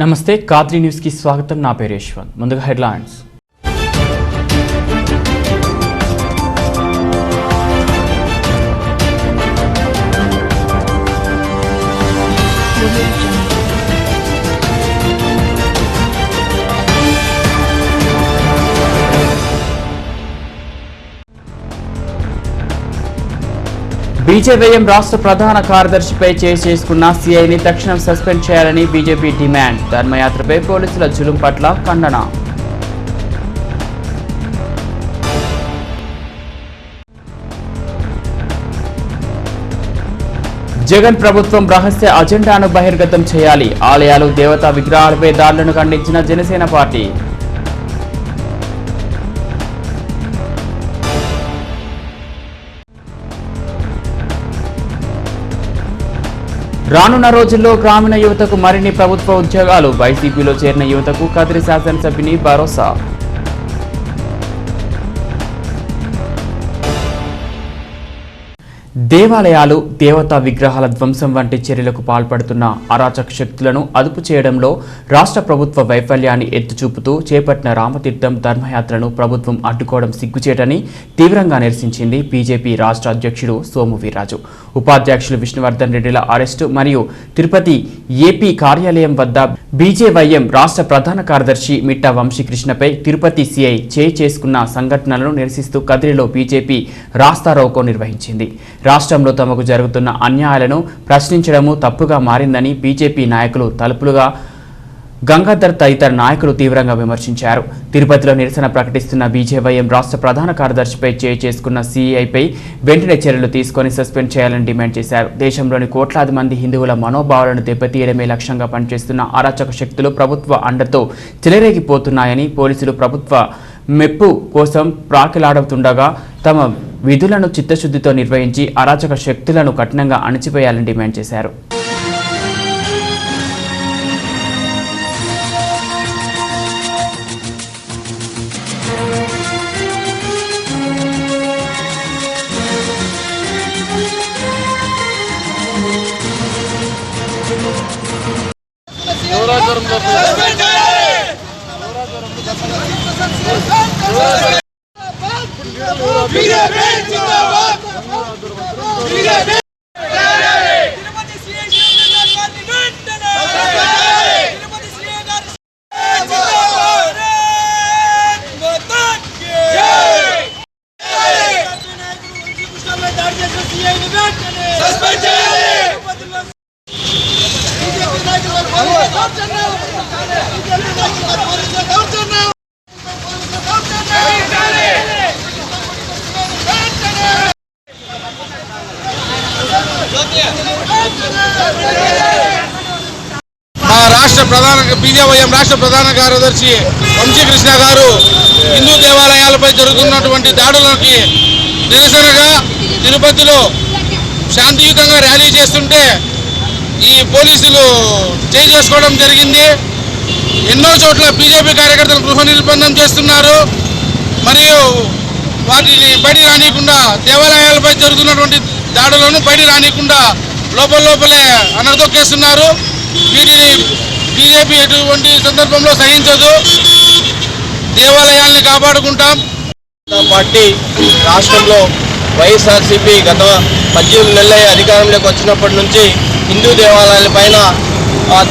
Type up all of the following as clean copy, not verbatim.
నమస్తే కాద్రి న్యూస్ కి స్వాగతం. నా పేరు యశ్వంత్. ముందుగా హెడ్లైన్స్. బీజేవైఎం రాష్ట్ర ప్రధాన కార్యదర్శిపై చేసుకున్న సీఐని తక్షణం సస్పెండ్ చేయాలని బీజేపీ డిమాండ్. ధర్మయాత్రపై పోలీసుల జులుం పట్ల ఖండన. జగన్ ప్రభుత్వం రహస్య అజెండాను బహిర్గతం చేయాలి. ఆలయాలు, దేవతా విగ్రహాలపై దాడులను ఖండించిన జనసేన పార్టీ. రానున్న రోజుల్లో గ్రామీణ యువతకు మరిన్ని ప్రభుత్వ ఉద్యోగాలు. వైసీపీలో చేరిన యువతకు కదిరి శాసనసభ్యుని భరోసా. దేవాలయాలు, దేవతా విగ్రహాల ధ్వంసం వంటి చర్యలకు పాల్పడుతున్న అరాచక శక్తులను అదుపు చేయడంలో రాష్ట్ర ప్రభుత్వ వైఫల్యాన్ని ఎత్తుచూపుతూ చేపట్టిన రామతీర్థం ధర్మయాత్రను ప్రభుత్వం అడ్డుకోవడం సిగ్గుచేటని తీవ్రంగా నిరసించింది బీజేపీ రాష్ట్ర అధ్యక్షుడు సోము వీర్రాజు. ఉపాధ్యక్షులు విష్ణువర్ధన్ రెడ్డిల అరెస్టు మరియు తిరుపతి ఏపీ కార్యాలయం వద్ద బీజేవైఎం రాష్ట్ర ప్రధాన కార్యదర్శి మిట్టా వంశీకృష్ణపై తిరుపతి సీఐ చేసుకున్న సంఘటనలను నిరసిస్తూ కదిరిలో బీజేపీ రాస్తారోకో నిర్వహించింది. రాష్ట్రంలో తమకు జరుగుతున్న అన్యాయాలను ప్రశ్నించడము తప్పుగా మారిందని బీజేపీ నాయకులు తలుపులుగా గంగాధర్ తదితర నాయకులు తీవ్రంగా విమర్శించారు. తిరుపతిలో నిరసన ప్రకటిస్తున్న బీజేవైఎం రాష్ట్ర ప్రధాన కార్యదర్శిపై చేసుకున్న సీఐపై వెంటనే చర్యలు తీసుకొని సస్పెండ్ చేయాలని డిమాండ్ చేశారు. దేశంలోని కోట్లాది మంది హిందువుల మనోభావాలను దెబ్బతీయడమే లక్ష్యంగా పనిచేస్తున్న అరాచక శక్తులు ప్రభుత్వ అండతో చెలరేగిపోతున్నాయని, పోలీసులు ప్రభుత్వ మెప్పు కోసం ప్రాకిలాడుతుండగా తమ విధులను చిత్తశుద్ధితో నిర్వహించి అరాచక శక్తులను కఠినంగా అణిచివేయాలని డిమాండ్ చేశారు. బీజేవైఎం రాష్ట్ర ప్రధాన కార్యదర్శి వంశీకృష్ణ గారు హిందూ దేవాలయాలపై జరుగుతున్నటువంటి దాడులకి నిరసనగా తిరుపతిలో శాంతియుతంగా ర్యాలీ చేస్తుంటే ఈ పోలీసులు చేసుకోవడం జరిగింది. ఎన్నో చోట్ల బీజేపీ కార్యకర్తలు గృహ నిర్బంధం చేస్తున్నారు. మరియు వాటిని బయట రానియకుండా, దేవాలయాలపై జరుగుతున్నటువంటి దాడులను బయట రానియకుండా లోపలే అనగదొక్కేస్తున్నారు. వీటిని బీజేపీ ఎటువంటి సందర్భంలో సహించదు. దేవాలయాల్ని కాపాడుకుంటాం. పార్టీ రాష్ట్రంలో వైఎస్ఆర్సీపీ గత 18 నెలల అధికారంలోకి వచ్చినప్పటి నుంచి హిందూ దేవాలయాలపైన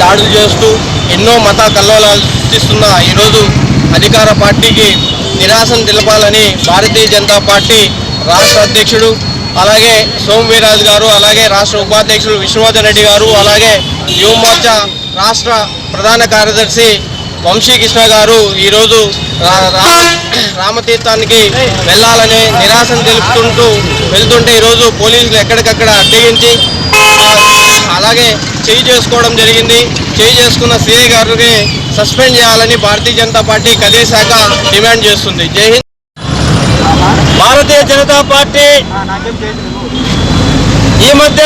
దాడులు చేస్తూ ఎన్నో మత కల్లోలాలు సృష్టిస్తున్న ఈరోజు అధికార పార్టీకి నిరాశను తెలపాలని భారతీయ జనతా పార్టీ రాష్ట్ర అధ్యక్షుడు అలాగే సోము వీర్రాజు గారు, అలాగే రాష్ట్ర ఉపాధ్యక్షుడు విష్ణువర్ధన్ రెడ్డి గారు, అలాగే యువ మోర్చా రాష్ట్ర ప్రధాన కార్యదర్శి వంశీకృష్ణ గారు ఈరోజు రామతీర్థానికి వెళ్ళాలని నిరాశను తెలుపుతుంటూ వెళ్తుంటే ఈరోజు పోలీసులు ఎక్కడికక్కడ అడ్డగించి అలాగే చేసుకోవడం జరిగింది. చేసుకున్న సిఐ గారిని సస్పెండ్ చేయాలని భారతీయ జనతా పార్టీ కదిరి శాఖ డిమాండ్ చేస్తుంది. జై హింద్. భారతీయ జనతా పార్టీ ఈ మధ్య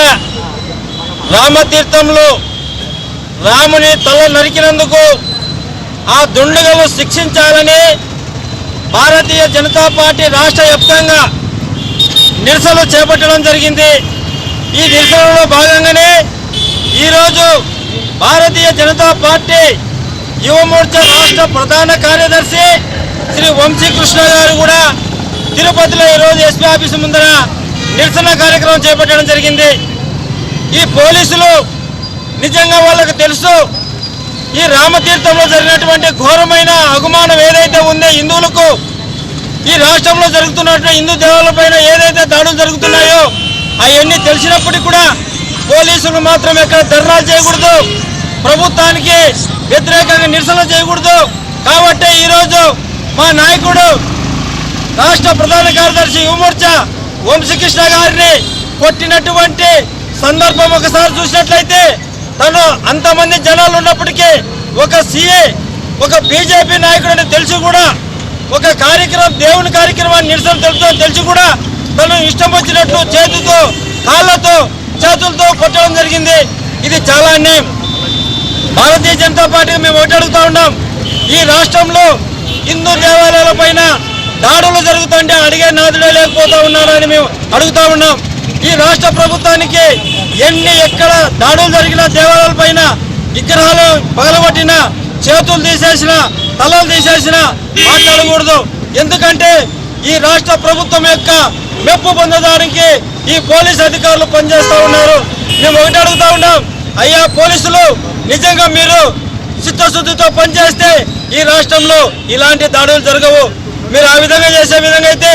రామతీర్థంలో రాముని తల నరికినందుకు ఆ దుండగులను శిక్షించాలని భారతీయ జనతా పార్టీ రాష్ట్ర వ్యాప్తంగా నిరసనలు చేపట్టడం జరిగింది. ఈ నిరసనలో భాగంగానే ఈరోజు భారతీయ జనతా పార్టీ యువమోర్చా రాష్ట్ర ప్రధాన కార్యదర్శి శ్రీ వంశీకృష్ణ గారు కూడా తిరుపతిలో ఈరోజు ఎస్పీ ఆఫీసు ముందర నిరసన కార్యక్రమం చేపట్టడం జరిగింది. ఈ పోలీసులు నిజంగా వాళ్ళకు తెలుసు ఈ రామతీర్థంలో జరిగినటువంటి ఘోరమైన అవమానం ఏదైతే ఉందో హిందువులకు, ఈ రాష్ట్రంలో జరుగుతున్నటువంటి హిందూ దేవాలయాలపైన ఏదైతే దాడులు జరుగుతున్నాయో అవన్నీ తెలిసినప్పటికీ కూడా పోలీసులు మాత్రం ఎక్కడ ధర్నాలు చేయకూడదు, ప్రభుత్వానికి వ్యతిరేకంగా నిరసన చేయకూడదు. కాబట్టి ఈరోజు మా నాయకుడు రాష్ట్ర ప్రధాన కార్యదర్శి యువమోర్చా వంశీకృష్ణ గారిని కొట్టినటువంటి సందర్భం ఒకసారి చూసినట్లయితే తను అంతమంది జనాలు ఉన్నప్పటికీ ఒక సిఐ ఒక బీజేపీ నాయకుడని తెలిసి కూడా ఒక కార్యక్రమం దేవుని కార్యక్రమాన్ని నిరసన తెలుపుతామని తెలిసి కూడా తను ఇష్టం వచ్చినట్లు చేతితో కాళ్ళతో చేతులతో కొట్టడం జరిగింది. ఇది చాలా అన్యాయం. భారతీయ జనతా పార్టీకి మేము ఒకటి అడుగుతా ఉన్నాం, ఈ రాష్ట్రంలో హిందూ దేవాలయాల పైన దాడులు జరుగుతుంటే అడిగే నాదుడే లేకపోతా ఉన్నారని మేము అడుగుతా ఉన్నాం. ఈ రాష్ట్ర ప్రభుత్వానికి ఎక్కడ దాడులు జరిగిన దేవాలయాల పైన విగ్రహాలు పగలగొట్టిన, చేతులు తీసేసిన, తలలు తీసేసిన మాట్లాడకూడదు. ఎందుకంటే ఈ రాష్ట్ర ప్రభుత్వం యొక్క మెప్పు పొందడానికి ఈ పోలీస్ అధికారులు పనిచేస్తూ ఉన్నారు. మేము ఒకటి అడుగుతా ఉన్నాం, అయ్యా పోలీసులు నిజంగా మీరు చిత్తశుద్ధితో పనిచేస్తే ఈ రాష్ట్రంలో ఇలాంటి దాడులు జరగవు. మీరు ఆ విధంగా చేసే విధంగా అయితే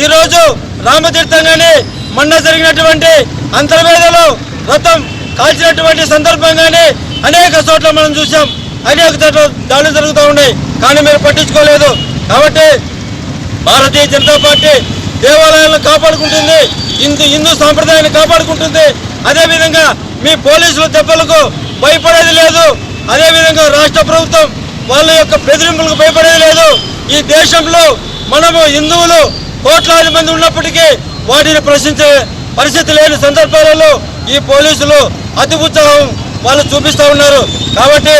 ఈరోజు రామతీర్థంగానే మొన్న జరిగినటువంటి అంతర్వేదలో రథం కాల్చినటువంటి సందర్భంగానే అనేక చోట్ల మనం చూసాం, అనేక చోట్ల దాడులు జరుగుతూ ఉన్నాయి, కానీ మీరు పట్టించుకోలేదు. కాబట్టి భారతీయ జనతా పార్టీ దేవాలయాలను కాపాడుకుంటుంది, హిందూ సాంప్రదాయాన్ని కాపాడుకుంటుంది. అదేవిధంగా మీ పోలీసుల దెబ్బలకు భయపడేది లేదు. అదేవిధంగా రాష్ట్ర ప్రభుత్వం వాళ్ళ యొక్క బెదిరింపులకు భయపడేది లేదు. ఈ దేశంలో మనము హిందువులు కోట్లాది మంది ఉన్నప్పటికీ వాటిని ప్రశ్నించే పరిస్థితి లేని సందర్భాలలో ఈ పోలీసులు అతి ఉత్సాహం వాళ్ళు చూపిస్తూ ఉన్నారు. కాబట్టి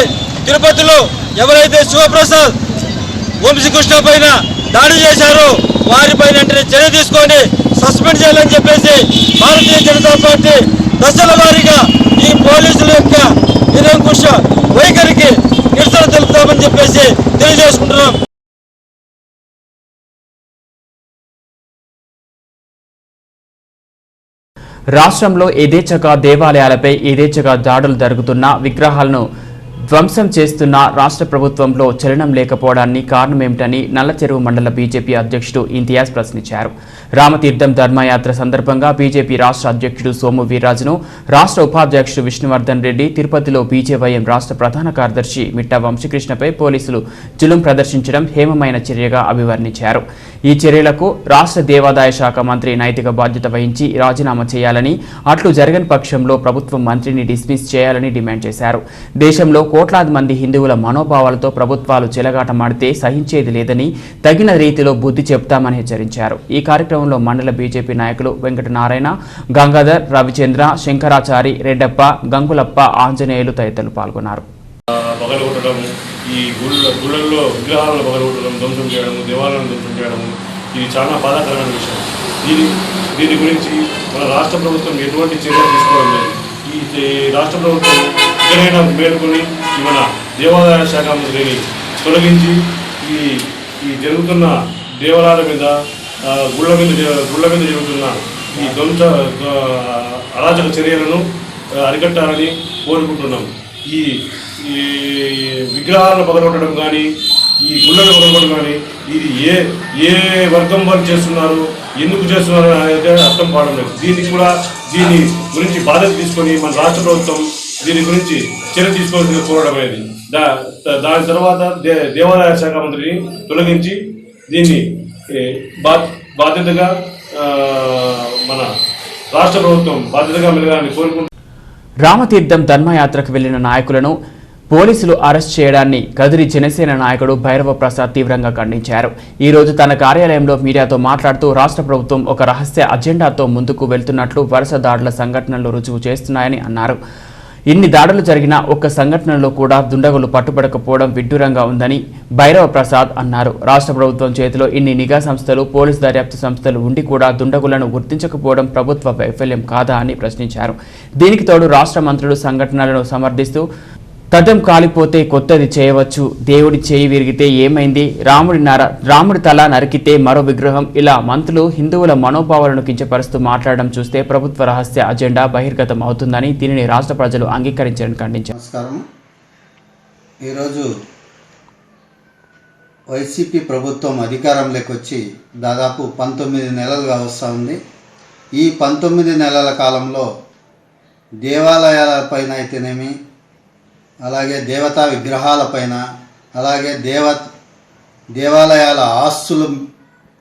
తిరుపతిలో ఎవరైతే శివప్రసాద్ వంశీకృష్ణ పైన దాడి చేశారో వారిపైన వెంటనే చర్య తీసుకొని సస్పెండ్ చేయాలని చెప్పేసి భారతీయ జనతా పార్టీ దశల వారీగా ఈ పోలీసుల యొక్క నిరంకుశ వైఖరికి నిరసన తెలుపుతామని చెప్పేసి తెలియజేసుకుంటున్నాం. రాష్ట్రంలో యథేచ్ఛగా దేవాలయాలపై యథేచ్ఛగా దాడులు జరుగుతున్న విగ్రహాలను ధ్వంసం చేస్తున్న రాష్ట్ర ప్రభుత్వంలో చలనం లేకపోవడాన్ని కారణమేమిటని నల్లచెరువు మండల బీజేపీ అధ్యక్షుడు ఇంతియాజ్ ప్రశ్నించారు. రామతీర్థం ధర్మయాత్ర సందర్భంగా బీజేపీ రాష్ట్ర అధ్యక్షుడు సోము వీర్రాజును, రాష్ట్ర ఉపాధ్యక్షుడు విష్ణువర్ధన్ రెడ్డి, తిరుపతిలో బీజేవైఎం రాష్ట్ర ప్రధాన కార్యదర్శి మిట్టా వంశీకృష్ణపై పోలీసులు జులుం ప్రదర్శించడం హేమమైన చర్యగా అభివర్ణించారు. ఈ చర్యలకు రాష్ట్ర దేవాదాయ శాఖ మంత్రి నైతిక బాధ్యత వహించి రాజీనామా చేయాలని, అట్లు జరగని పక్షంలో ప్రభుత్వం మంత్రిని డిస్మిస్ చేయాలని డిమాండ్ చేశారు. దేశంలో కోట్లాది మంది హిందువుల మనోభావాలతో ప్రభుత్వాలు చెలగాటమాడితే సహించేది లేదని, తగిన రీతిలో బుద్ధి చెప్తామని హెచ్చరించారు. ఈ కార్యక్రమంలో మండల బీజేపీ నాయకులు వెంకటనారాయణ, గంగాధర్, రవిచంద్ర, శంకరాచారి, రెడ్డప్ప, గంగులప్ప, ఆంజనేయులు తదితరులు పాల్గొన్నారు. ఈ గుళ్ళల్లో విగ్రహాలను పగలగొట్టడం, ధ్వంసం చేయడము, దేవాలయాలను ధ్వంసం చేయడము ఇది చాలా బాధాకరమైన విషయం. దీని గురించి మన రాష్ట్ర ప్రభుత్వం ఎటువంటి చర్యలు తీసుకోవడం లేదు. ఈ రాష్ట్ర ప్రభుత్వం ఎక్కడైనా మేలుకొని మన దేవాదాయ శాఖ మంత్రిని తొలగించి ఈ జరుగుతున్న దేవాలయాల మీద గుళ్ళ మీద జరుగుతున్న ఈ ధ్వంస అరాచక చర్యలను అరికట్టాలని కోరుకుంటున్నాం. ఈ విగ్రహాలను పగలగొట్టడం కానీ, ఈ గుళ్ళను పగలగొట్టడం కానీ ఇది ఏ వర్గం వారు చేస్తున్నారు, ఎందుకు చేస్తున్నారు అనేది అర్థం కావడం లేదు. దీని గురించి బాధ్యత తీసుకొని మన రాష్ట్ర ప్రభుత్వం దీని గురించి చర్య తీసుకోవాల్సింది కోరడం అనేది. దాని తర్వాత దేవాదాయ శాఖ మంత్రిని తొలగించి దీన్ని బాధ్యతగా మన రాష్ట్ర ప్రభుత్వం బాధ్యతగా మెలగాలని కోరుకుంటున్నారు. రామతీర్థం ధర్మయాత్రకు వెళ్లిన నాయకులను పోలీసులు అరెస్ట్ చేయడాన్ని కదిరి జనసేన నాయకుడు భైరవ ప్రసాద్ తీవ్రంగా ఖండించారు. ఈ రోజు తన కార్యాలయంలో మీడియాతో మాట్లాడుతూ రాష్ట్ర ప్రభుత్వం ఒక రహస్య అజెండాతో ముందుకు వెళ్తున్నట్లు వరుస దాడుల సంఘటనలు రుజువు చేస్తున్నాయని అన్నారు. ఇన్ని దాడులు జరిగిన ఒక్క సంఘటనలో కూడా దుండగులు పట్టుబడకపోవడం విడ్డూరంగా ఉందని భైరవ ప్రసాద్ అన్నారు. రాష్ట్ర ప్రభుత్వం చేతిలో ఇన్ని నిఘా సంస్థలు, పోలీసు దర్యాప్తు సంస్థలు ఉండి కూడా దుండగులను గుర్తించకపోవడం ప్రభుత్వ వైఫల్యం కాదా అని ప్రశ్నించారు. దీనికి తోడు రాష్ట్ర మంత్రులు సంఘటనలను సమర్థిస్తూ తతం కాలిపోతే కొత్తది చేయవచ్చు, దేవుడి చేయి విరిగితే ఏమైంది, రాముడి తల నరికితే మరో విగ్రహం, ఇలా మంత్రులు హిందువుల మనోభావాలను కించపరుస్తూ మాట్లాడడం చూస్తే ప్రభుత్వ రహస్య అజెండా బహిర్గతం అవుతుందని దీనిని రాష్ట్ర ప్రజలు అంగీకరించారని ఖండించారు. నమస్కారం. ఈరోజు వైసీపీ ప్రభుత్వం అధికారంలోకి వచ్చి దాదాపు 19 నెలలుగా వస్తూ ఉంది. ఈ 19 నెలల కాలంలో దేవాలయాలపైన అయితేనేమి, అలాగే దేవతా విగ్రహాలపైన, అలాగే దేవాలయాల ఆస్తుల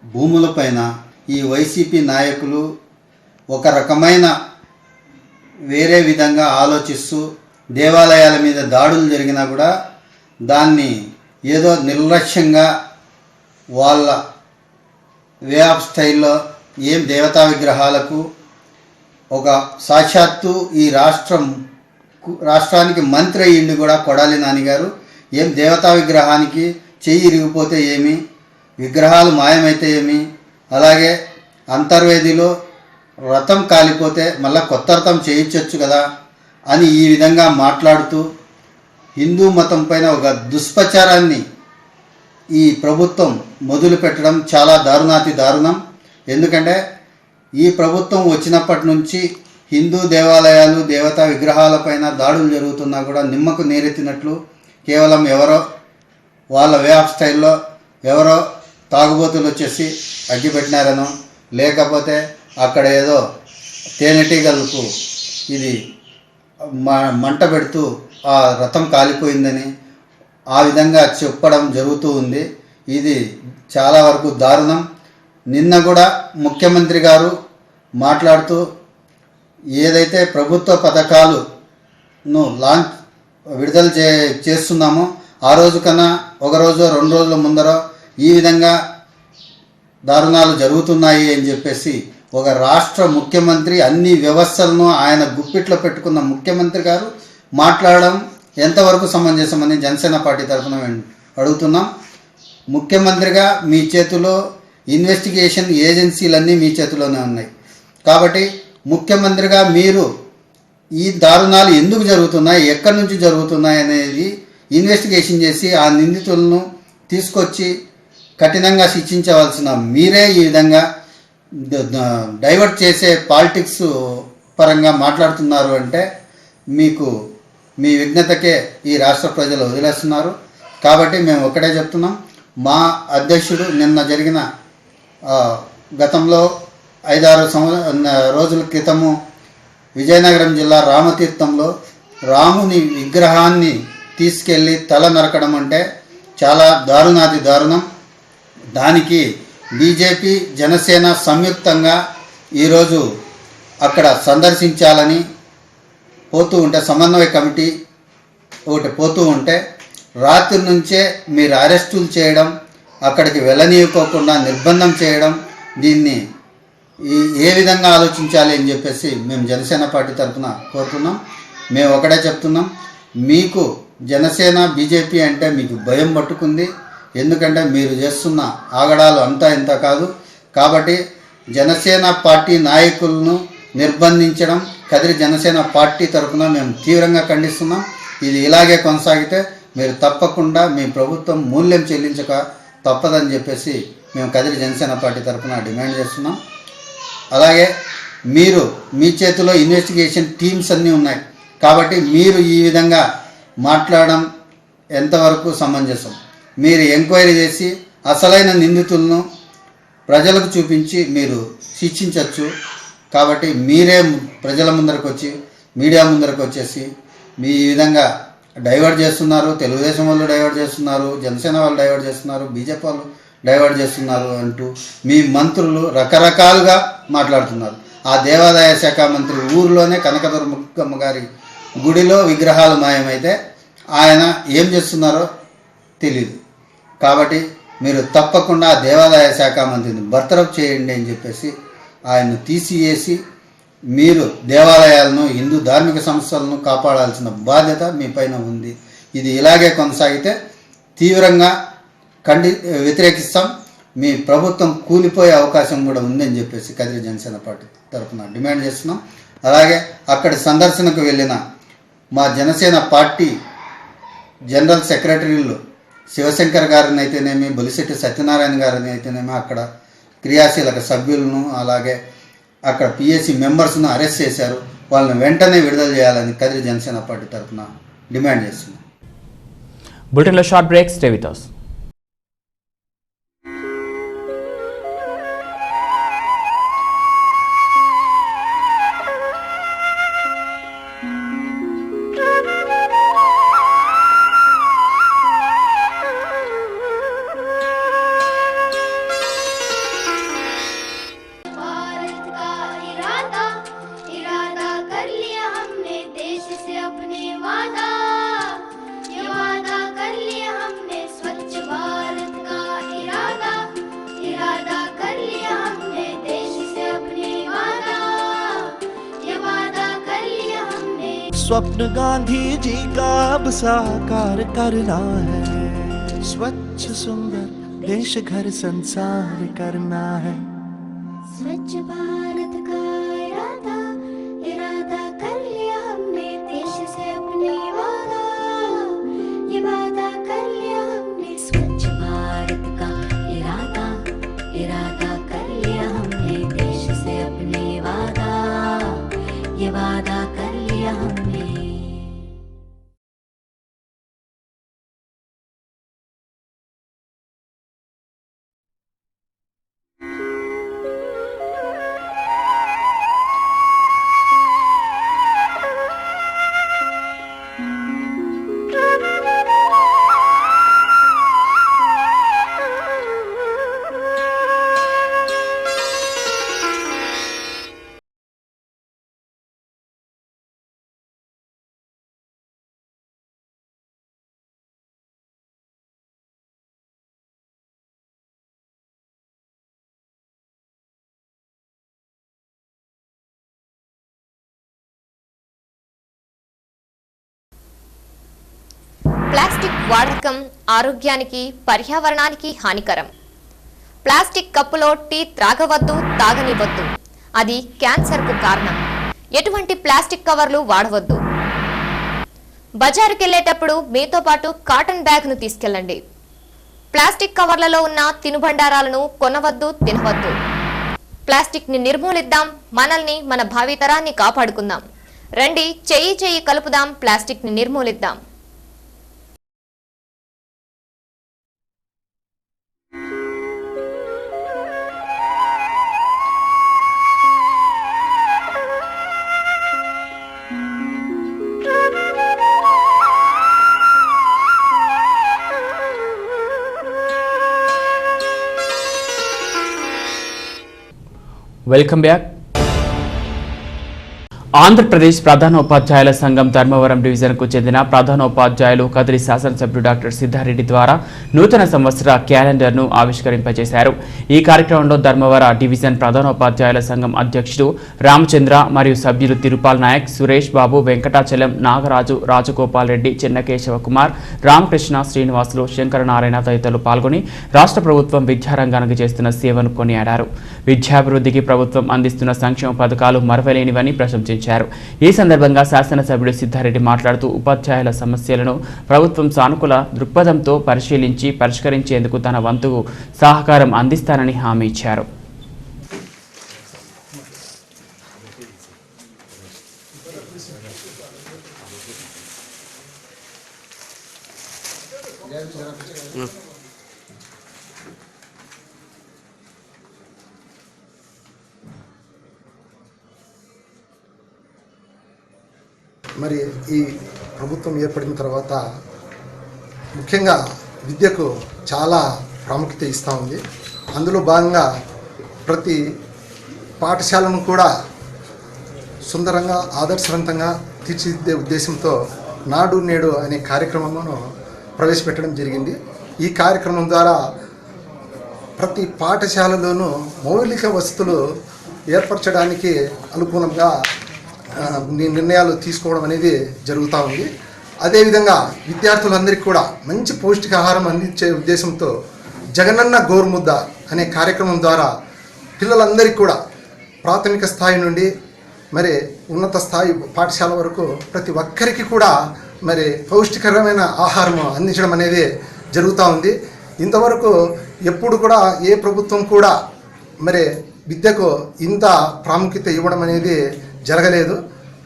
భూములపైన ఈ వైసీపీ నాయకులు ఒక రకమైన వేరే విధంగా ఆలోచిస్తూ దేవాలయాల మీద దాడులు జరిగినా కూడా దాన్ని ఏదో నిర్లక్ష్యంగా వాళ్ళ వే ఆఫ్ స్టైల్లో ఏం దేవతా విగ్రహాలకు ఒక సాక్షాత్తు ఈ రాష్ట్రానికి మంత్రి అయ్యిండి కూడా కొడాలి నానిగారు ఏం దేవతా విగ్రహానికి చెయ్యి ఇరిగిపోతే ఏమి, విగ్రహాలు మాయమైతే ఏమి, అలాగే అంతర్వేదిలో రథం కాలిపోతే మళ్ళీ కొత్త రథం చేయించవచ్చు కదా అని ఈ విధంగా మాట్లాడుతూ హిందూ మతం పైన ఒక దుష్ప్రచారాన్ని ఈ ప్రభుత్వం మొదలు పెట్టడం చాలా దారుణాతి దారుణం. ఎందుకంటే ఈ ప్రభుత్వం వచ్చినప్పటి నుంచి హిందూ దేవాలయాలు దేవతా విగ్రహాలపైన దాడులు జరుగుతున్నా కూడా నిమ్మకు నీరెత్తినట్లు కేవలం ఎవరో వాళ్ళ వే ఆఫ్ స్టైల్లో ఎవరో తాగుబోతులు వచ్చేసి అగ్గిపెట్టినారనో, లేకపోతే అక్కడ ఏదో తేనెటీగలకు ఇది మంట పెడుతూ ఆ రథం కాలిపోయిందని ఆ విధంగా చెప్పడం జరుగుతూ ఉంది. ఇది చాలా వరకు దారుణం. నిన్న కూడా ముఖ్యమంత్రి గారు మాట్లాడుతూ ఏదైతే ప్రభుత్వ పథకాలను విడుదల చేస్తున్నామో ఆ రోజు కన్నా ఒక రోజు 2 రోజుల ముందర ఈ విధంగా దారుణాలు జరుగుతున్నాయి అని చెప్పేసి ఒక రాష్ట్ర ముఖ్యమంత్రి, అన్ని వ్యవస్థలను ఆయన గుప్పిట్లో పెట్టుకున్న ముఖ్యమంత్రి గారు మాట్లాడడం ఎంతవరకు సమంజసమని జనసేన పార్టీ తరఫున అడుగుతున్నాం. ముఖ్యమంత్రిగా మీ చేతిలో ఇన్వెస్టిగేషన్ ఏజెన్సీలన్నీ మీ చేతిలోనే ఉన్నాయి. కాబట్టి ముఖ్యమంత్రిగా మీరు ఈ దారుణాలు ఎందుకు జరుగుతున్నాయి, ఎక్కడి నుంచి జరుగుతున్నాయి అనేది ఇన్వెస్టిగేషన్ చేసి ఆ నిందితులను తీసుకొచ్చి కఠినంగా శిక్షించవలసిన మీరే ఈ విధంగా డైవర్ట్ చేసే పాలిటిక్స్ పరంగా మాట్లాడుతున్నారు అంటే మీకు మీ విఘ్నతకే ఈ రాష్ట్ర ప్రజలు వదిలేస్తున్నారు. కాబట్టి మేము ఒకటే చెప్తున్నాం, మా అధ్యక్షుడు నిన్న జరిగిన గతంలో 5-6 రోజుల క్రితము విజయనగరం జిల్లా రామతీర్థంలో రాముని విగ్రహాన్ని తీసుకెళ్ళి తల నరకడం అంటే చాలా దారుణాతి దారుణం. దానికి బీజేపీ జనసేన సంయుక్తంగా ఈరోజు అక్కడ సందర్శించాలని పోతూ ఉంటే, సమన్వయ కమిటీ ఒకటి పోతూ ఉంటే రాత్రి నుంచే మీరు అరెస్టులు చేయడం, అక్కడికి వెళ్ళనీయకోకుండా నిర్బంధం చేయడం, దీన్ని ఏ విధంగా ఆలోచించాలి అని చెప్పేసి మేము జనసేన పార్టీ తరఫున కోరుతున్నాం. మేము ఒకటే చెప్తున్నాం, మీకు జనసేన బీజేపీ అంటే మీకు భయం పట్టుకుంది. ఎందుకంటే మీరు చేస్తున్న ఆగడాలు అంతా ఇంత కాదు. కాబట్టి జనసేన పార్టీ నాయకులను నిర్బంధించడం కదిరి జనసేన పార్టీ తరఫున మేము తీవ్రంగా ఖండిస్తున్నాం. ఇది ఇలాగే కొనసాగితే మీరు తప్పకుండా మీ ప్రభుత్వం మూల్యం చెల్లించక తప్పదని చెప్పేసి మేము కదిరి జనసేన పార్టీ తరఫున డిమాండ్ చేస్తున్నాం. అలాగే మీరు మీ చేతిలో ఇన్వెస్టిగేషన్ టీమ్స్ అన్నీ ఉన్నాయి. కాబట్టి మీరు ఈ విధంగా మాట్లాడడం ఎంతవరకు సమంజసం? మీరు ఎంక్వైరీ చేసి అసలైన నిందితులను ప్రజలకు చూపించి మీరు శిక్షించవచ్చు. కాబట్టి మీరే ప్రజల ముందరకు వచ్చి మీడియా ముందరకు వచ్చేసి మీ ఈ విధంగా డైవర్ట్ చేస్తున్నారు, తెలుగుదేశం వాళ్ళు డైవర్ట్ చేస్తున్నారు, జనసేన వాళ్ళు డైవర్ట్ చేస్తున్నారు, బీజేపీ వాళ్ళు డైవర్ట్ చేస్తున్నారు అంటూ మీ మంత్రులు రకరకాలుగా మాట్లాడుతున్నారు. ఆ దేవాదాయ శాఖ మంత్రి ఊరిలోనే కనకదుర్గమ్మ గారి గుడిలో విగ్రహాలు మాయమైతే ఆయన ఏం చేస్తున్నారో తెలియదు. కాబట్టి మీరు తప్పకుండా ఆ దేవాదాయ శాఖ మంత్రిని బర్తరఫ్ చేయండి అని చెప్పేసి ఆయన్ను తీసివేసి మీరు దేవాలయాలను, హిందూ ధార్మిక సంస్థలను కాపాడాల్సిన బాధ్యత మీ పైన ఉంది. ఇది ఇలాగే కొనసాగితే తీవ్రంగా వ్యతిరేకిస్తాం. మీ ప్రభుత్వం కూలిపోయే అవకాశం కూడా ఉందని చెప్పేసి కదిరి జనసేన పార్టీ తరఫున డిమాండ్ చేస్తున్నాం. అలాగే అక్కడి సందర్శనకు వెళ్ళిన మా జనసేన పార్టీ జనరల్ సెక్రటరీలు శివశంకర్ గారిని అయితేనేమి, బొలిశెట్టి సత్యనారాయణ గారిని అయితేనేమి, అక్కడ క్రియాశీలక సభ్యులను అలాగే అక్కడ పిఎస్సి మెంబర్స్ను అరెస్ట్ చేశారు. వాళ్ళని వెంటనే విడుదల చేయాలని కదిరి జనసేన పార్టీ తరఫున డిమాండ్ చేస్తున్నాం. బులెటిన్లో short break, stay with us. स्वप्न गांधी जी का अब साकार करना है, स्वच्छ सुंदर देश घर संसार करना है। स्वच्छ भारत का इरादा इरादा कर लिया हमने, देश से अपने वादा ये वादा कर लिया हमने। स्वच्छ भारत का इरादा इरादा कर लिया हमने, देश से अपने वादा ये वादा कर लिया हमने। ప్లాస్టిక్ వాడకం ఆరోగ్యానికి పర్యావరణానికి హానికరం. ప్లాస్టిక్ కప్పులో టీ త్రాగవద్దు, తాగనివద్దు. అది క్యాన్సర్కు కారణం. ఎటువంటి ప్లాస్టిక్ కవర్లు వాడవద్దు. బజారుకి వెళ్లేటప్పుడు మీతో పాటు కాటన్ బ్యాగ్ను తీసుకెళ్లండి. ప్లాస్టిక్ కవర్లలో ఉన్న తినుబండారాలను కొనవద్దు, తినవద్దు. ప్లాస్టిక్ ని నిర్మూలిద్దాం, మనల్ని మన భావితరాన్ని కాపాడుకుందాం. రండి, చెయ్యి చెయ్యి కలుపుదాం, ప్లాస్టిక్ ని నిర్మూలిద్దాం. Welcome back. ఆంధ్రప్రదేశ్ ప్రధానోపాధ్యాయుల సంఘం ధర్మవరం డివిజన్కు చెందిన ప్రధానోపాధ్యాయులు కదిరి శాసనసభ్యుడు డాక్టర్ సిద్ధారెడ్డి ద్వారా నూతన సంవత్సర క్యాలెండర్ను ఆవిష్కరింపజేశారు. ఈ కార్యక్రమంలో ధర్మవర డివిజన్ ప్రధానోపాధ్యాయుల సంఘం అధ్యక్షుడు రామచంద్ర మరియు సభ్యులు తిరుపాల్ నాయక్, సురేష్ బాబు, వెంకటాచలం, నాగరాజు, రాజగోపాల్ రెడ్డి, చెన్నకేశవ కుమార్, రామకృష్ణ, శ్రీనివాసులు, శంకరనారాయణ తదితరులు పాల్గొని రాష్ట్ర ప్రభుత్వం విద్యారంగానికి చేస్తున్న సేవను కొనియాడారు. విద్యాభివృద్ధికి ప్రభుత్వం అందిస్తున్న సంక్షేమ పథకాలు మరవలేనివని ప్రశంసించారు. ఈ సందర్భంగా శాసనసభ్యుడు సిద్ధారెడ్డి మాట్లాడుతూ ఉపాధ్యాయుల సమస్యలను ప్రభుత్వం సానుకూల దృక్పథంతో పరిశీలించి పరిష్కరించేందుకు తన వంతు సహకారం అందిస్తానని హామీ ఇచ్చారు. మరి ఈ ప్రభుత్వం ఏర్పడిన తర్వాత ముఖ్యంగా విద్యకు చాలా ప్రాముఖ్యత ఇస్తూ ఉంది. అందులో భాగంగా ప్రతి పాఠశాలను కూడా సుందరంగా ఆదర్శవంతంగా తీర్చిదిద్దే ఉద్దేశంతో నాడు నేడు అనే కార్యక్రమమును ప్రవేశపెట్టడం జరిగింది. ఈ కార్యక్రమం ద్వారా ప్రతి పాఠశాలలోనూ మౌలిక వసతులు ఏర్పరచడానికి అనుగుణంగా నిర్ణయాలు తీసుకోవడం అనేది జరుగుతూ ఉంది. అదేవిధంగా విద్యార్థులందరికీ కూడా మంచి పౌష్టికాహారం అందించే ఉద్దేశంతో జగనన్న గోరుముద్ద అనే కార్యక్రమం ద్వారా పిల్లలందరికీ కూడా ప్రాథమిక స్థాయి నుండి మరి ఉన్నత స్థాయి పాఠశాల వరకు ప్రతి ఒక్కరికి కూడా మరి పౌష్టికరమైన ఆహారం అందించడం అనేది జరుగుతూ ఉంది. ఇంతవరకు ఎప్పుడు కూడా ఏ ప్రభుత్వం కూడా మరి విద్యకు ఇంత ప్రాముఖ్యత ఇవ్వడం అనేది జరగలేదు.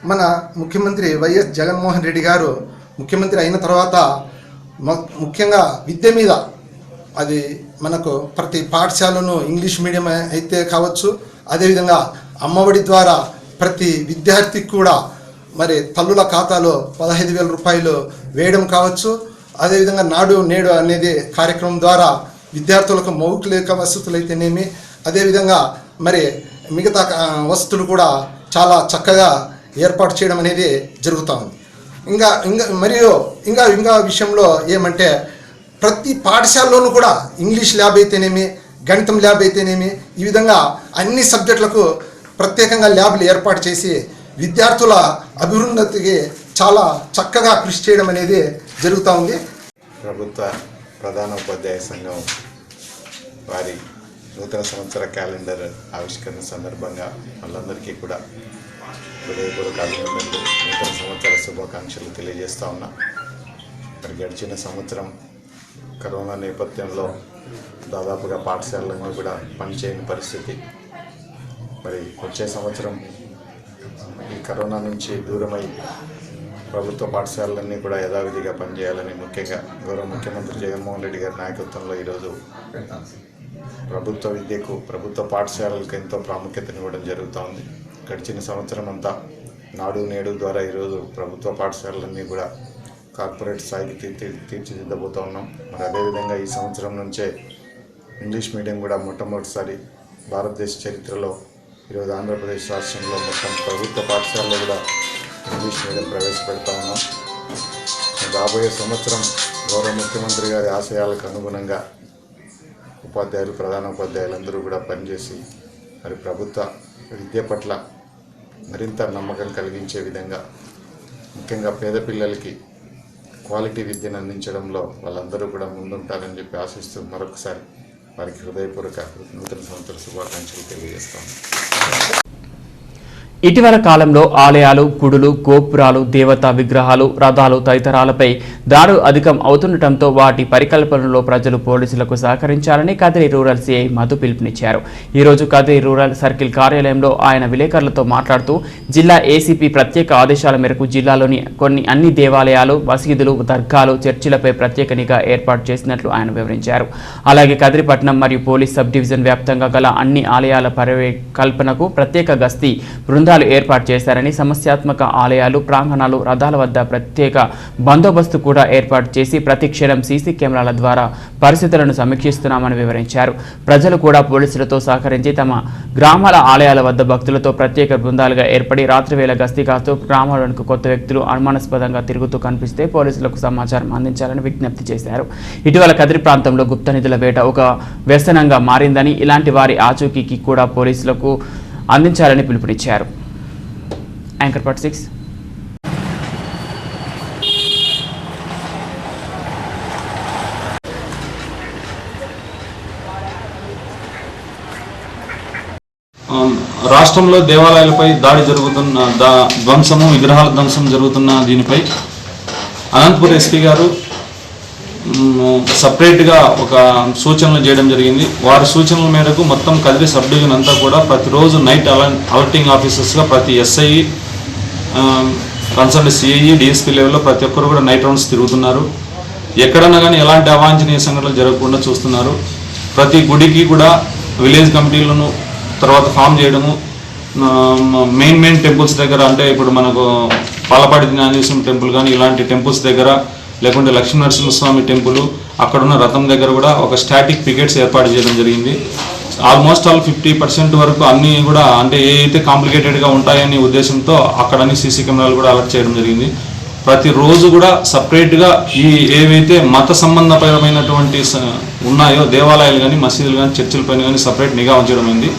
మన ముఖ్యమంత్రి వైఎస్ జగన్మోహన్ రెడ్డి గారు ముఖ్యమంత్రి అయిన తర్వాత ముఖ్యంగా విద్య మీద అది మనకు ప్రతి పాఠశాలను ఇంగ్లీష్ మీడియం అయితే కావచ్చు, అదేవిధంగా అమ్మఒడి ద్వారా ప్రతి విద్యార్థికి కూడా మరి తల్లుల ఖాతాలో 15,000 రూపాయలు వేయడం కావచ్చు, అదేవిధంగా నాడు నేడు అనేది కార్యక్రమం ద్వారా విద్యార్థులకు మౌలిక వసతులు అయితేనేమి, అదేవిధంగా మరి మిగతా వసతులు కూడా చాలా చక్కగా ఏర్పాటు చేయడం అనేది జరుగుతూ ఉంది. ఇంకా విషయంలో ఏమంటే ప్రతి పాఠశాలలోనూ కూడా ఇంగ్లీష్ ల్యాబ్ అయితేనేమి, గణితం ల్యాబ్ అయితేనేమి, ఈ విధంగా అన్ని సబ్జెక్టులకు ప్రత్యేకంగా ల్యాబ్లు ఏర్పాటు చేసి విద్యార్థుల అభివృద్ధికి చాలా చక్కగా కృషి చేయడం అనేది జరుగుతూ ఉంది. ప్రభుత్వ ప్రధాన ఉపాధ్యాయ సంఘం వారి నూతన సంవత్సర క్యాలెండర్ ఆవిష్కరణ సందర్భంగా వాళ్ళందరికీ కూడా హృదయపూర్వక అభినందనలు, నూతన సంవత్సర శుభాకాంక్షలు తెలియజేస్తూ ఉన్నా. మరి గడిచిన సంవత్సరం కరోనా నేపథ్యంలో దాదాపుగా పాఠశాలలన్నీ కూడా పనిచేయని పరిస్థితి. మరి వచ్చే సంవత్సరం ఈ కరోనా నుంచి దూరమై ప్రభుత్వ పాఠశాలలన్నీ కూడా యథావిధిగా పనిచేయాలని ముఖ్యంగా గౌరవ ముఖ్యమంత్రి జగన్మోహన్ రెడ్డి గారి నాయకత్వంలో ఈరోజు ప్రభుత్వ విద్యకు, ప్రభుత్వ పాఠశాలలకు ఎంతో ప్రాముఖ్యతనివ్వడం జరుగుతూ ఉంది. గడిచిన సంవత్సరం అంతా నాడు నేడు ద్వారా ఈరోజు ప్రభుత్వ పాఠశాలలన్నీ కూడా కార్పొరేట్ స్థాయికి తీర్చిదిద్దబోతూ ఉన్నాం. మరి అదేవిధంగా ఈ సంవత్సరం నుంచే ఇంగ్లీష్ మీడియం కూడా మొట్టమొదటిసారి భారతదేశ చరిత్రలో ఈరోజు ఆంధ్రప్రదేశ్ రాష్ట్రంలో మొత్తం ప్రభుత్వ పాఠశాలలో కూడా ఇంగ్లీష్ మీడియం ప్రవేశపెడతా ఉన్నాం. రాబోయే సంవత్సరం గౌరవ ముఖ్యమంత్రి గారి ఆశయాలకు అనుగుణంగా ఉపాధ్యాయులు, ప్రధాన ఉపాధ్యాయులందరూ కూడా పనిచేసి మరి ప్రభుత్వ విద్య పట్ల మరింత నమ్మకం కలిగించే విధంగా ముఖ్యంగా పేద పిల్లలకి క్వాలిటీ విద్యను అందించడంలో వాళ్ళందరూ కూడా ముందుంటారని చెప్పి ఆశిస్తూ మరొకసారి వారికి హృదయపూర్వక నూతన సంవత్సర శుభాకాంక్షలు తెలియజేస్తాను. ఇటీవల కాలంలో ఆలయాలు, గుడులు, గోపురాలు, దేవతా విగ్రహాలు, రథాలు తదితరాలపై దాడులు అధికం అవుతుండటంతో వాటి పరికల్పనలో ప్రజలు పోలీసులకు సహకరించాలని కదిరి రూరల్ సీఐ మధు పిలుపునిచ్చారు. ఈరోజు కదిరి రూరల్ సర్కిల్ కార్యాలయంలో ఆయన విలేకరులతో మాట్లాడుతూ జిల్లా ఏసీపీ ప్రత్యేక ఆదేశాల మేరకు జిల్లాలోని అన్ని దేవాలయాలు, మసీదులు, దర్గాలు, చర్చిలపై ప్రత్యేక నిఘా ఏర్పాటు చేసినట్లు ఆయన వివరించారు. అలాగే కదిరిపట్నం మరియు పోలీస్ సబ్ డివిజన్ వ్యాప్తంగా గల అన్ని ఆలయాల పరికల్పనకు ప్రత్యేక గస్తీ బృందాలు ఏర్పాటు చేశారని, సమస్యాత్మక ఆలయాలు, ప్రాంగణాలు, రథాల వద్ద ప్రత్యేక బందోబస్తు కూడా ఏర్పాటు చేసి ప్రతి క్షణం సీసీ కెమెరాల ద్వారా పరిస్థితులను సమీక్షిస్తున్నామని వివరించారు. ప్రజలు కూడా పోలీసులతో సహకరించి తమ గ్రామాల ఆలయాల వద్ద భక్తులతో ప్రత్యేక బృందాలుగా ఏర్పడి రాత్రివేళ గస్తీ కాస్తూ గ్రామాలకు కొత్త వ్యక్తులు అనుమానాస్పదంగా తిరుగుతూ కనిపిస్తే పోలీసులకు సమాచారం అందించాలని విజ్ఞప్తి చేశారు. ఇటీవల కదిరి ప్రాంతంలో గుప్త నిధుల వేట ఒక వ్యసనంగా మారిందని, ఇలాంటి వారి ఆచూకీకి కూడా పోలీసులకు అందించాలని పిలుపునిచ్చారు. Anchor part 6. రాష్ట్రంలో దేవాలయాలపై దాడి జరుగుతున్న ధ్వంసము, విగ్రహాల ధ్వంసం జరుగుతున్న దీనిపై అనంతపూర్ ఎస్పీ గారు సపరేట్గా ఒక సూచనలు చేయడం జరిగింది. వారి సూచనల మేరకు మొత్తం కదిరి సబ్ డివిజన్ అంతా కూడా ప్రతిరోజు నైట్ అలర్టింగ్ ఆఫీసర్స్గా ప్రతి ఎస్ఐ, కన్సర్న్ సిఐ, డిఎస్పీ లెవెల్లో ప్రతి ఒక్కరు కూడా నైట్ రౌండ్స్ తిరుగుతున్నారు. ఎక్కడన్నా కానీ ఎలాంటి అవాంఛనీయ సంఘటనలు జరగకుండా చూస్తున్నారు. ప్రతి గుడికి కూడా విలేజ్ కమిటీలను తర్వాత ఫామ్ చేయడము, మెయిన్ టెంపుల్స్ దగ్గర అంటే ఇప్పుడు మనకు పాలపాటి జ్ఞానేశ్వరం టెంపుల్ కానీ ఇలాంటి టెంపుల్స్ దగ్గర, లేకుంటే లక్ష్మీ నరసింహస్వామి టెంపుల్ అక్కడున్న రథం దగ్గర కూడా ఒక స్టాటిక్ పికెట్స్ ఏర్పాటు చేయడం జరిగింది. ఆల్మోస్ట్ 50% వరకు అన్నీ కూడా అంటే ఏవైతే కాంప్లికేటెడ్గా ఉంటాయనే ఉద్దేశంతో అక్కడన్ని సీసీ కెమెరాలు కూడా అలర్ట్ చేయడం జరిగింది. ప్రతిరోజు కూడా సపరేట్గా ఈ ఏవైతే మత సంబంధపరమైనటువంటి ఉన్నాయో దేవాలయాలు కానీ, మసీదులు కానీ, చర్చిలపైన కానీ సపరేట్ నిఘా ఉంచడం అయింది.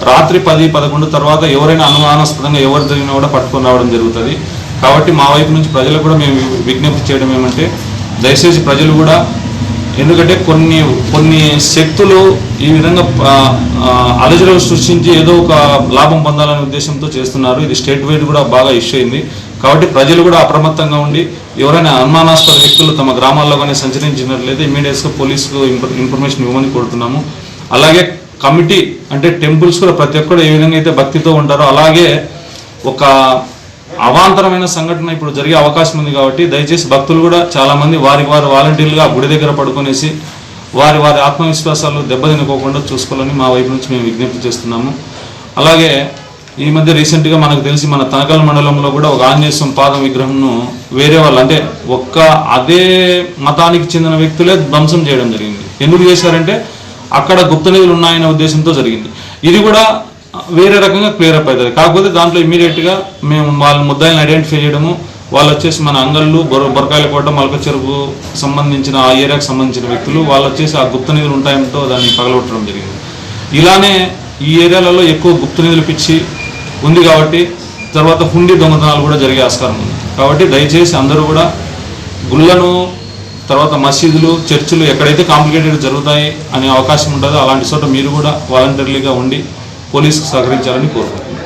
రాత్రి 10-11 తర్వాత ఎవరైనా అనుమానాస్పదంగా ఎవరు జరిగినా కూడా పట్టుకొని రావడం జరుగుతుంది. కాబట్టి మా వైపు నుంచి ప్రజలకు కూడా మేము విజ్ఞప్తి చేయడం ఏమంటే దయచేసి ప్రజలు కూడా, ఎందుకంటే కొన్ని శక్తులు ఈ విధంగా అలజడులు సృష్టించి ఏదో ఒక లాభం పొందాలనే ఉద్దేశంతో చేస్తున్నారు. ఇది స్టేట్ వైడ్ కూడా బాగా ఇష్యూ అయింది. కాబట్టి ప్రజలు కూడా అప్రమత్తంగా ఉండి ఎవరైనా అనుమానాస్పద వ్యక్తులు తమ గ్రామాల్లో కానీ సంచరించినట్లయితే ఇమీడియట్గా పోలీసుకు ఇన్ఫర్మేషన్ ఇవ్వమని కోరుతున్నాము. అలాగే కమిటీ అంటే టెంపుల్స్ కూడా ప్రతి ఒక్కరు ఏ విధంగా అయితే భక్తితో ఉంటారో అలాగే ఒక అవాంతరమైన సంఘటన ఇప్పుడు జరిగే అవకాశం ఉంది. కాబట్టి దయచేసి భక్తులు కూడా చాలామంది వారికి వారు వాలంటీర్లుగా గుడి దగ్గర పడుకొనేసి వారి ఆత్మవిశ్వాసాలు దెబ్బతినుకోకుండా చూసుకోవాలని మా వైపు నుంచి మేము విజ్ఞప్తి చేస్తున్నాము. అలాగే ఈ మధ్య రీసెంట్గా మనకు తెలిసి మన తనకల్ మండలంలో కూడా ఒక ఆంజనేయ స్వామి పాదం విగ్రహంను వేరే వాళ్ళు అంటే అదే మతానికి చెందిన వ్యక్తులే ధ్వంసం చేయడం జరిగింది. ఎందుకు చేశారంటే అక్కడ గుప్త నిధులు ఉన్నాయనే ఉద్దేశంతో జరిగింది. ఇది కూడా వేరే రకంగా క్లియర్ అప్ అవుతుంది. కాకపోతే దాంట్లో ఇమీడియట్గా మేము వాళ్ళ ముద్దాయిలను ఐడెంటిఫై చేయడము, వాళ్ళు వచ్చేసి మన అంగళ్ళు బొరకాయలకోట మలక చెరుకు సంబంధించిన ఆ ఏరియాకి సంబంధించిన వ్యక్తులు వాళ్ళు వచ్చేసి ఆ గుప్త నిధులు ఉంటాయంతో దాన్ని పగలగొట్టడం జరిగింది. ఇలానే ఈ ఏరియాలలో ఎక్కువ గుప్త నిధులు పిచ్చి ఉంది కాబట్టి తర్వాత హుండీ దొంగతనాలు కూడా జరిగే ఆస్కారం ఉంది. కాబట్టి దయచేసి అందరూ కూడా గుళ్ళను తర్వాత మసీదులు చర్చిలు ఎక్కడైతే కాంప్లికేటెడ్ జరుగుతాయి అనే అవకాశం ఉంటుందో అలాంటి చోట మీరు కూడా వాలంటీర్లుగా ఉండి పోలీసుకు సహకరించాలని కోరుకుంటున్నాను.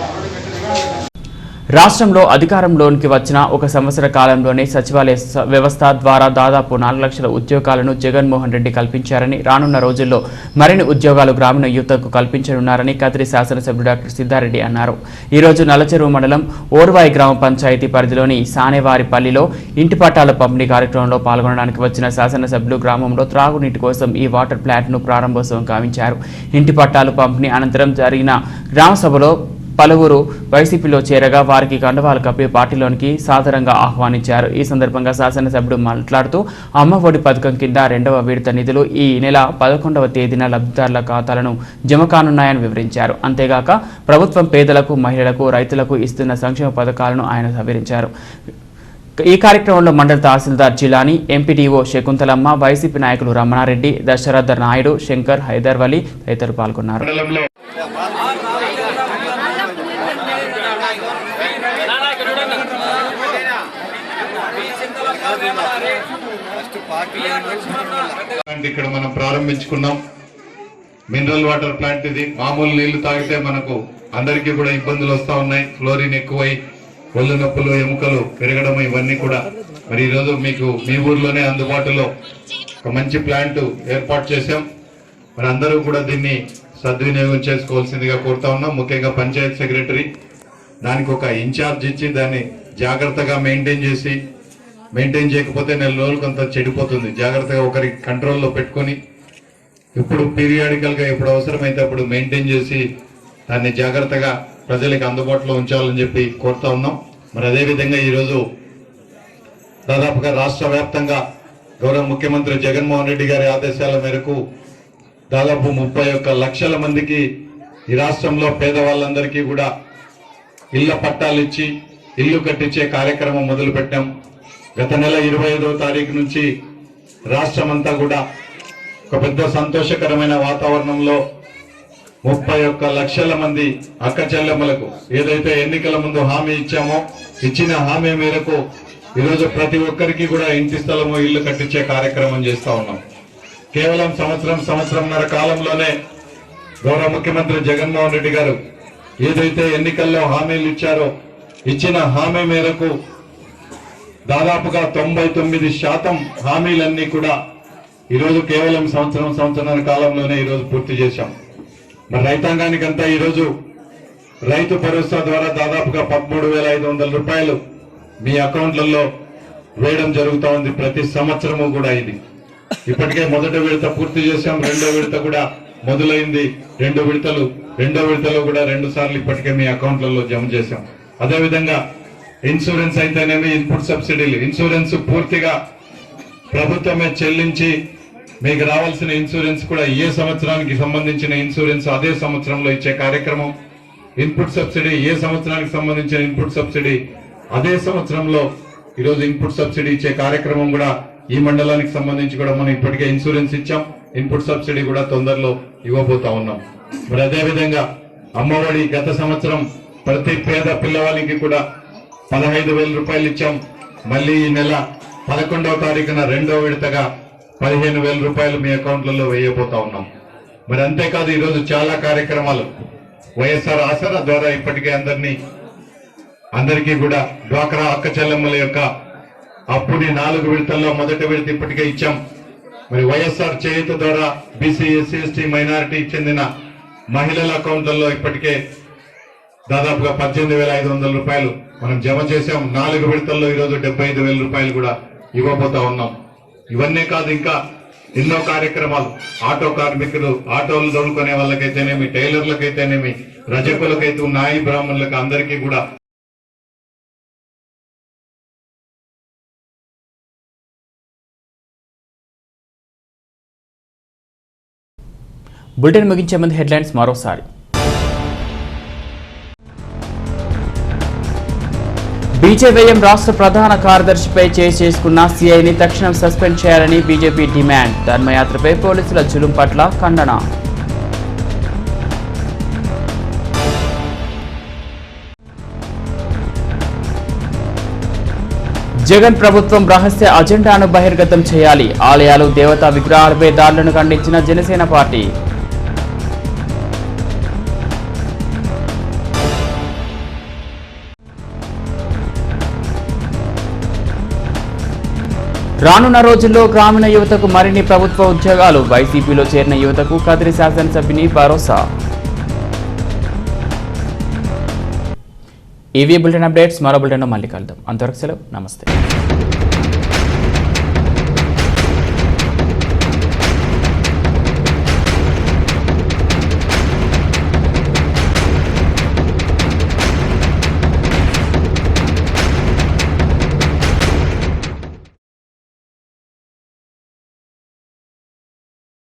రాష్ట్రంలో అధికారంలోనికి వచ్చిన ఒక సంవత్సర కాలంలోనే సచివాలయ వ్యవస్థ ద్వారా దాదాపు 4 లక్షల ఉద్యోగాలను జగన్మోహన్ రెడ్డి కల్పించారని, రానున్న రోజుల్లో మరిన్ని ఉద్యోగాలు గ్రామీణ యువతకు కల్పించనున్నారని కదిరి శాసనసభ్యుడు డాక్టర్ సిద్ధారెడ్డి అన్నారు. ఈరోజు నల్లచెరువు మండలం ఓర్వాయి గ్రామ పంచాయతీ పరిధిలోని సానేవారిపల్లిలో ఇంటి పట్టాల పంపిణీ కార్యక్రమంలో పాల్గొనడానికి వచ్చిన శాసనసభ్యులు గ్రామంలో త్రాగునీటి కోసం ఈ వాటర్ ప్లాంట్ను ప్రారంభోత్సవం గావించారు. ఇంటి పట్టాలు పంపిణీ అనంతరం జరిగిన గ్రామ సభలో పలువురు వైసీపీలో చేరగా వారికి కండవాలు కప్పి పార్టీలోనికి సాదరంగా ఆహ్వానించారు. ఈ సందర్భంగా శాసనసభ్యుడు మాట్లాడుతూ అమ్మ ఒడి పథకం కింద 2వ విడత నిధులు ఈ నెల 11వ తేదీన లబ్ధిదారుల ఖాతాలను జమ కానున్నాయని వివరించారు. అంతేగాక ప్రభుత్వం పేదలకు, మహిళలకు, రైతులకు ఇస్తున్న సంక్షేమ పథకాలను ఆయన వివరించారు. ఈ కార్యక్రమంలో మండల తహసీల్దార్ జిలానీ, ఎంపీడీఓ శకుంతలమ్మ, వైసీపీ నాయకులు రమణారెడ్డి, దశరథ నాయుడు, శంకర్, హైదర్ వలి తదితరులు పాల్గొన్నారు. ఇక్కడ మనం ప్రారంభించుకున్నాం. మినరల్ వాటర్ ప్లాంట్ ఇది. మామూలు నీళ్లు తాగితే మనకు అందరికీ కూడా ఇబ్బందులు వస్తూ ఉన్నాయి. ఫ్లోరిన్ ఎక్కువై ఒళ్ళు నొప్పులు, ఎముకలు పెరగడం ఇవన్నీ కూడా మరి ఈరోజు మీకు మీ ఊర్లోనే అందుబాటులో ఒక మంచి ప్లాంట్ ఏర్పాటు చేశాం. మరి అందరూ కూడా దీన్ని సద్వినియోగం చేసుకోవాల్సిందిగా కోరుతా ఉన్నాం. ముఖ్యంగా పంచాయత్ సెక్రటరీ దానికి ఒక ఇన్ఛార్జ్ ఇచ్చి దాన్ని జాగ్రత్తగా మెయింటైన్ చేయకపోతే నెల రోజులు కొంత చెడిపోతుంది. జాగ్రత్తగా ఒకరి కంట్రోల్లో పెట్టుకొని ఇప్పుడు పీరియాడికల్గా ఎప్పుడు అవసరమైతే అప్పుడు మెయింటైన్ చేసి దాన్ని జాగ్రత్తగా ప్రజలకు అందుబాటులో ఉంచాలని చెప్పి కోరుతా ఉన్నాం. మరి అదేవిధంగా ఈరోజు దాదాపుగా రాష్ట్ర వ్యాప్తంగా గౌరవ ముఖ్యమంత్రి జగన్మోహన్ రెడ్డి గారి ఆదేశాల మేరకు దాదాపు 31 లక్షల మందికి ఈ రాష్ట్రంలో పేదవాళ్ళందరికీ కూడా ఇళ్ల పట్టాలు ఇచ్చి ఇల్లు కట్టించే కార్యక్రమం మొదలుపెట్టాం. గత నెల 25వ తారీఖు నుంచి రాష్ట్రమంతా కూడా ఒక పెద్ద సంతోషకరమైన వాతావరణంలో 31 లక్షల మంది అక్క చెల్లెమ్మలకు ఏదైతే ఎన్నికల ముందు హామీ ఇచ్చామో ఇచ్చిన హామీ మేరకు ఈరోజు ప్రతి ఒక్కరికి కూడా ఇంటి స్థలము, ఇల్లు కట్టించే కార్యక్రమం చేస్తా ఉన్నాం. కేవలం సంవత్సరంన్నర కాలంలోనే గౌరవ ముఖ్యమంత్రి జగన్మోహన్ రెడ్డి గారు ఏదైతే ఎన్నికల్లో హామీలు ఇచ్చారో ఇచ్చిన హామీ మేరకు దాదాపుగా 99% హామీలన్నీ కూడా ఈరోజు కేవలం సంవత్సరంన్నర కాలంలోనే ఈరోజు పూర్తి చేశాం. మరి రైతాంగానికంతా ఈరోజు రైతు భరోసా ద్వారా దాదాపుగా 13,500 రూపాయలు మీ అకౌంట్లలో వేయడం జరుగుతూ ఉంది ప్రతి సంవత్సరము కూడా. ఇది ఇప్పటికే మొదటి విడత పూర్తి చేశాం. 2వ విడత కూడా మొదలైంది. 2 విడతలో కూడా 2 సార్లు ఇప్పటికే మీ అకౌంట్లలో జమ చేశాం. అదేవిధంగా ఇన్సూరెన్స్ అయితేనేమి, ఇన్పుట్ సబ్సిడీలు, ఇన్సూరెన్స్ పూర్తిగా ప్రభుత్వమే చెల్లించి మీకు రావాల్సిన ఇన్సూరెన్స్ కూడా ఏ సంవత్సరానికి సంబంధించిన ఇన్సూరెన్స్ అదే సంవత్సరంలో ఇచ్చే కార్యక్రమం. ఇన్పుట్ సబ్సిడీ ఏ సంవత్సరానికి సంబంధించిన ఇన్పుట్ సబ్సిడీ అదే సంవత్సరంలో ఈరోజు ఇన్పుట్ సబ్సిడీ ఇచ్చే కార్యక్రమం కూడా ఈ మండలానికి సంబంధించి కూడా మనం ఇప్పటికే ఇన్సూరెన్స్ ఇచ్చాం. ఇన్పుట్ సబ్సిడీ కూడా తొందరలో ఇవ్వబోతా ఉన్నాం. మరి అదేవిధంగా అమ్మఒడి గత సంవత్సరం ప్రతి పేద పిల్లవానికి కూడా 15,000 రూపాయలు ఇచ్చాం. మళ్ళీ ఈ నెల 11వ తారీఖున 2వ విడతగా 15,000 రూపాయలు మీ అకౌంట్లలో వేయబోతా ఉన్నాం. మరి అంతేకాదు ఈరోజు చాలా కార్యక్రమాలు వైఎస్ఆర్ ఆసరా ద్వారా ఇప్పటికే అందరినీ అందరికీ కూడా డ్వాక్రా అక్క చెల్లెమ్మల యొక్క అప్పుని 4 విడతల్లో మొదటి విడత ఇప్పటికే ఇచ్చాం. మరి వైఎస్ఆర్ చేయూత ద్వారా బీసీ ఎస్సీ ఎస్టీ మైనారిటీకి చెందిన మహిళల అకౌంట్లలో ఇప్పటికే దాదాపుగా 18,500 రూపాయలు మనం జమ చేశాం. 4 విడతల్లో ఈరోజు 75,000 రూపాయలు కూడా ఇవ్వబోతా ఉన్నాం. ఇవన్నీ కాదు, ఇంకా ఎన్నో కార్యక్రమాలు. ఆటో కార్మికులు, ఆటోలు తోలుకునే వాళ్ళకైతేనేమి, టైలర్లకైతేనేమి, రజకులకైతే, నాయి బ్రాహ్మణులకు అందరికీ కూడా బులెటిన్ ముగించే ముందు హెడ్లైన్స్ మరోసారి. బీజేవైఎం రాష్ట్ర ప్రధాన కార్యదర్శిపై చేసుకున్న సీఐని తక్షణం సస్పెండ్ చేయాలని బీజేపీ డిమాండ్. ధర్మయాత్రపై పోలీసుల జులుం పట్ల ఖండన. జగన్ ప్రభుత్వం రహస్య అజెండాను బహిర్గతం చేయాలి. ఆలయాలు, దేవతా విగ్రహాలపై దాడులను ఖండించిన జనసేన పార్టీ. రానున్న రోజుల్లో గ్రామీణ యువతకు మరిన్ని ప్రభుత్వ ఉద్యోగాలు. వైసీపీలో చేరిన యువతకు కదిరి శాసనసభ్యుని భరోసా. ఈవీ బులెటిన్ అప్డేట్స్ మరో బులెటిన్లో మళ్ళీ కలుద్దాం. అంతవరకు సెలవు. నమస్తే.